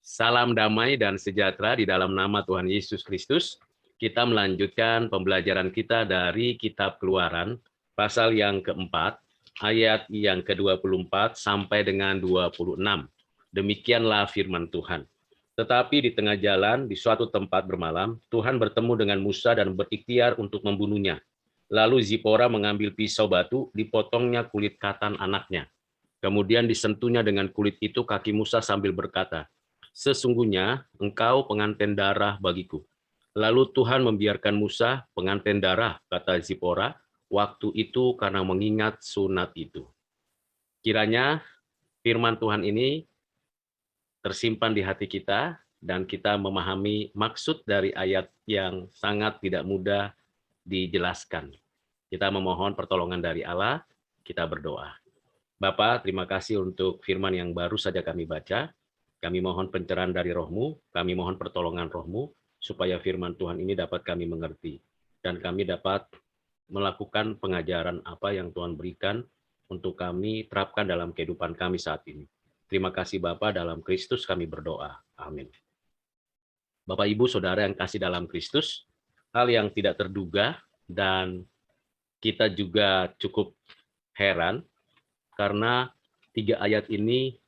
Salam damai dan sejahtera di dalam nama Tuhan Yesus Kristus. Kita melanjutkan pembelajaran kita dari Kitab Keluaran, pasal yang keempat, ayat yang ke-24 sampai dengan 26. Demikianlah firman Tuhan. Tetapi di tengah jalan, di suatu tempat bermalam, Tuhan bertemu dengan Musa dan berikhtiar untuk membunuhnya. Lalu Zipora mengambil pisau batu, dipotongnya kulit katan anaknya. Kemudian disentuhnya dengan kulit itu kaki Musa sambil berkata, "Sesungguhnya engkau pengantin darah bagiku." Lalu Tuhan membiarkan Musa pengantin darah, kata Zipora, waktu itu karena mengingat sunat itu. Kiranya firman Tuhan ini tersimpan di hati kita, dan kita memahami maksud dari ayat yang sangat tidak mudah dijelaskan. Kita memohon pertolongan dari Allah, kita berdoa. Bapa, terima kasih untuk firman yang baru saja kami baca. Kami mohon pencerahan dari Roh-Mu, kami mohon pertolongan Roh-Mu, supaya firman Tuhan ini dapat kami mengerti. Dan kami dapat melakukan pengajaran apa yang Tuhan berikan untuk kami terapkan dalam kehidupan kami saat ini. Terima kasih Bapa, dalam Kristus kami berdoa. Amin. Bapak, Ibu, Saudara yang kasih dalam Kristus, hal yang tidak terduga dan kita juga cukup heran karena 3 ayat ini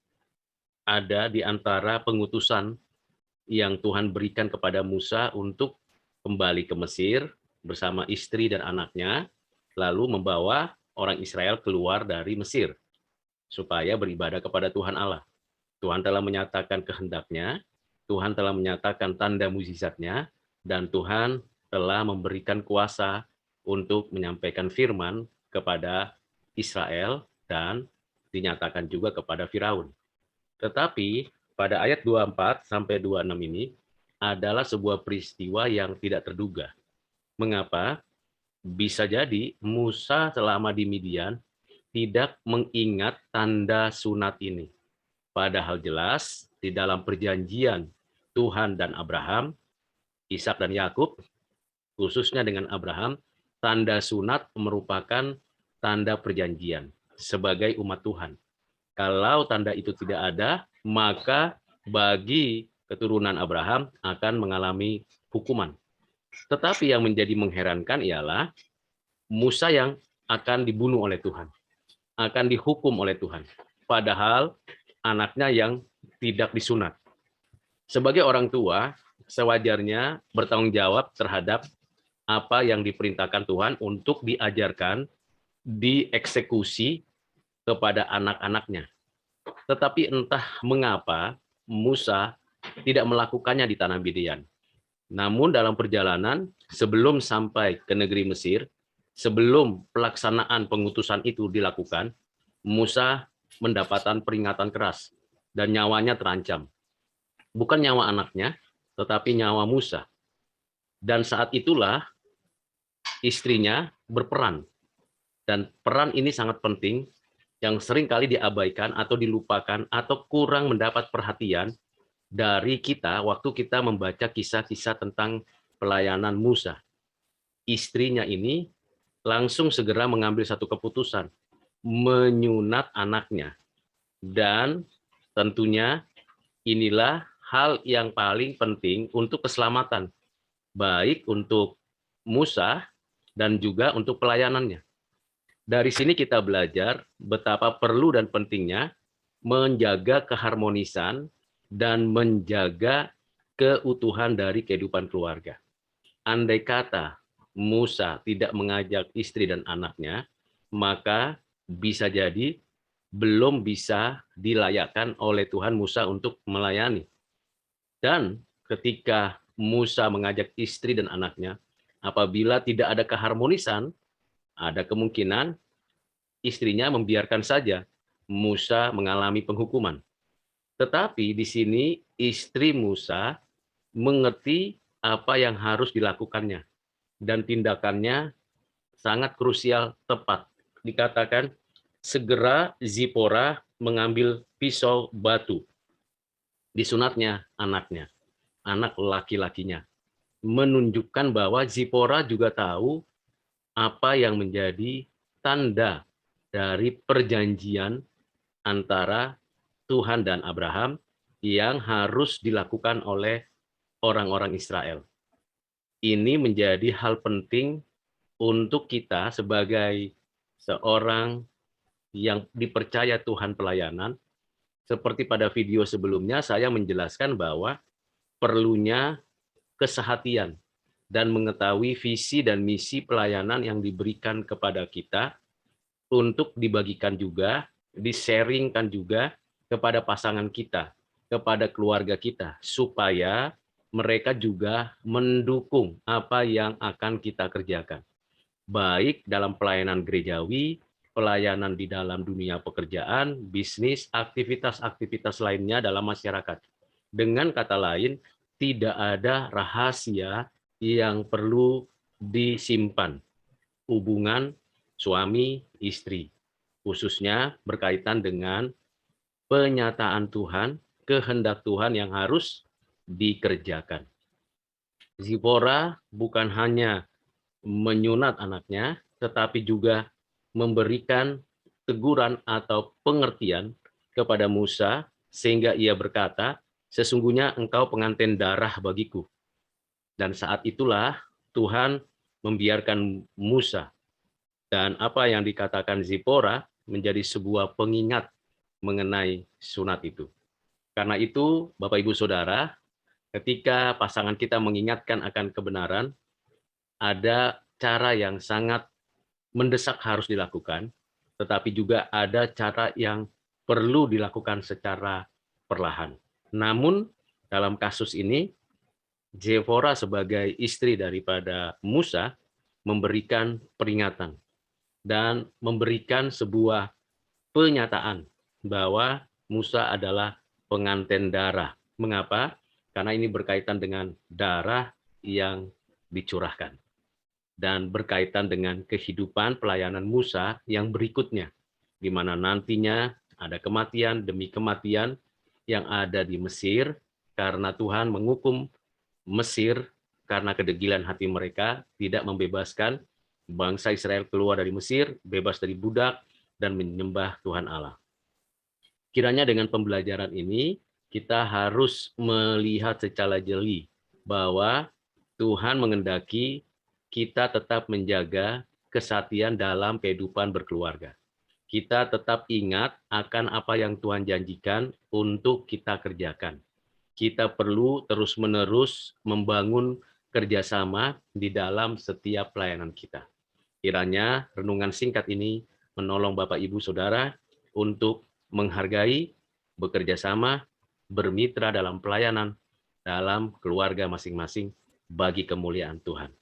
ada di antara pengutusan yang Tuhan berikan kepada Musa untuk kembali ke Mesir bersama istri dan anaknya, lalu membawa orang Israel keluar dari Mesir supaya beribadah kepada Tuhan Allah. Tuhan telah menyatakan kehendaknya, Tuhan telah menyatakan tanda mukjizatnya, dan Tuhan telah memberikan kuasa untuk menyampaikan firman kepada Israel dan dinyatakan juga kepada Firaun. Tetapi pada ayat 24 sampai 26 ini adalah sebuah peristiwa yang tidak terduga. Mengapa? Bisa jadi Musa selama di Midian tidak mengingat tanda sunat ini. Padahal jelas di dalam perjanjian Tuhan dan Abraham, Ishak dan Yakub, khususnya dengan Abraham, tanda sunat merupakan tanda perjanjian sebagai umat Tuhan. Kalau tanda itu tidak ada, maka bagi keturunan Abraham akan mengalami hukuman. Tetapi yang menjadi mengherankan ialah Musa yang akan dibunuh oleh Tuhan, akan dihukum oleh Tuhan. Padahal anaknya yang tidak disunat. Sebagai orang tua, sewajarnya bertanggung jawab terhadap apa yang diperintahkan Tuhan untuk diajarkan, dieksekusi kepada anak-anaknya. Tetapi entah mengapa Musa tidak melakukannya di tanah Midian. Namun dalam perjalanan sebelum sampai ke negeri Mesir, sebelum pelaksanaan pengutusan itu dilakukan, Musa mendapatkan peringatan keras dan nyawanya terancam. Bukan nyawa anaknya, tetapi nyawa Musa. Dan saat itulah istrinya berperan. Dan peran ini sangat penting, yang sering kali diabaikan atau dilupakan atau kurang mendapat perhatian dari kita waktu kita membaca kisah-kisah tentang pelayanan Musa. Istrinya ini langsung segera mengambil satu keputusan, menyunat anaknya. Dan tentunya inilah hal yang paling penting untuk keselamatan, baik untuk Musa dan juga untuk pelayanannya. Dari sini kita belajar betapa perlu dan pentingnya menjaga keharmonisan dan menjaga keutuhan dari kehidupan keluarga. Andai kata Musa tidak mengajak istri dan anaknya, maka bisa jadi belum bisa dilayakkan oleh Tuhan Musa untuk melayani. Dan ketika Musa mengajak istri dan anaknya, apabila tidak ada keharmonisan, ada kemungkinan istrinya membiarkan saja Musa mengalami penghukuman. Tetapi di sini istri Musa mengerti apa yang harus dilakukannya. Dan tindakannya sangat krusial tepat. Dikatakan, segera Zipora mengambil pisau batu. Disunatnya anaknya, anak laki-lakinya. Menunjukkan bahwa Zipora juga tahu apa yang menjadi tanda dari perjanjian antara Tuhan dan Abraham, yang harus dilakukan oleh orang-orang Israel. Ini menjadi hal penting untuk kita sebagai seorang yang dipercaya Tuhan pelayanan. Seperti pada video sebelumnya, saya menjelaskan bahwa perlunya kesehatian dan mengetahui visi dan misi pelayanan yang diberikan kepada kita untuk dibagikan juga, di-sharingkan juga kepada pasangan kita, kepada keluarga kita, supaya mereka juga mendukung apa yang akan kita kerjakan. Baik dalam pelayanan gerejawi, pelayanan di dalam dunia pekerjaan, bisnis, aktivitas-aktivitas lainnya dalam masyarakat. Dengan kata lain, tidak ada rahasia yang perlu disimpan. Hubungan suami istri, khususnya berkaitan dengan penyataan Tuhan, kehendak Tuhan yang harus dikerjakan. Zipora bukan hanya menyunat anaknya, tetapi juga memberikan teguran atau pengertian kepada Musa, sehingga ia berkata, sesungguhnya engkau pengantin darah bagiku. Dan saat itulah Tuhan membiarkan Musa, dan apa yang dikatakan Zipora menjadi sebuah pengingat mengenai sunat itu. Karena itu, Bapak Ibu Saudara, ketika pasangan kita mengingatkan akan kebenaran, ada cara yang sangat mendesak harus dilakukan, tetapi juga ada cara yang perlu dilakukan secara perlahan. Namun, dalam kasus ini, Zipora sebagai istri daripada Musa memberikan peringatan dan memberikan sebuah pernyataan bahwa Musa adalah pengantin darah. Mengapa? Karena ini berkaitan dengan darah yang dicurahkan dan berkaitan dengan kehidupan pelayanan Musa yang berikutnya, di mana nantinya ada kematian demi kematian yang ada di Mesir, karena Tuhan menghukum Mesir karena kedegilan hati mereka, tidak membebaskan bangsa Israel keluar dari Mesir, bebas dari budak, dan menyembah Tuhan Allah. Kiranya dengan pembelajaran ini, kita harus melihat secara jeli bahwa Tuhan mengendaki kita tetap menjaga kesatian dalam kehidupan berkeluarga. Kita tetap ingat akan apa yang Tuhan janjikan untuk kita kerjakan. Kita perlu terus-menerus membangun kerjasama di dalam setiap pelayanan kita. Kiranya renungan singkat ini menolong Bapak, Ibu, Saudara untuk menghargai, bekerja sama, bermitra dalam pelayanan, dalam keluarga masing-masing bagi kemuliaan Tuhan.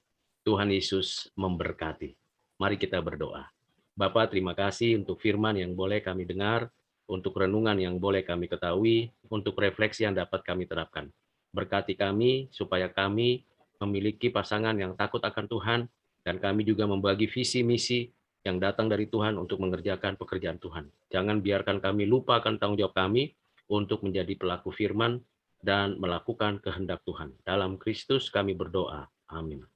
Tuhan Yesus memberkati. Mari kita berdoa. Bapa, terima kasih untuk firman yang boleh kami dengar, untuk renungan yang boleh kami ketahui, untuk refleksi yang dapat kami terapkan. Berkati kami supaya kami memiliki pasangan yang takut akan Tuhan, dan kami juga membagi visi misi yang datang dari Tuhan untuk mengerjakan pekerjaan Tuhan. Jangan biarkan kami lupa akan tanggung jawab kami untuk menjadi pelaku firman dan melakukan kehendak Tuhan. Dalam Kristus kami berdoa. Amin.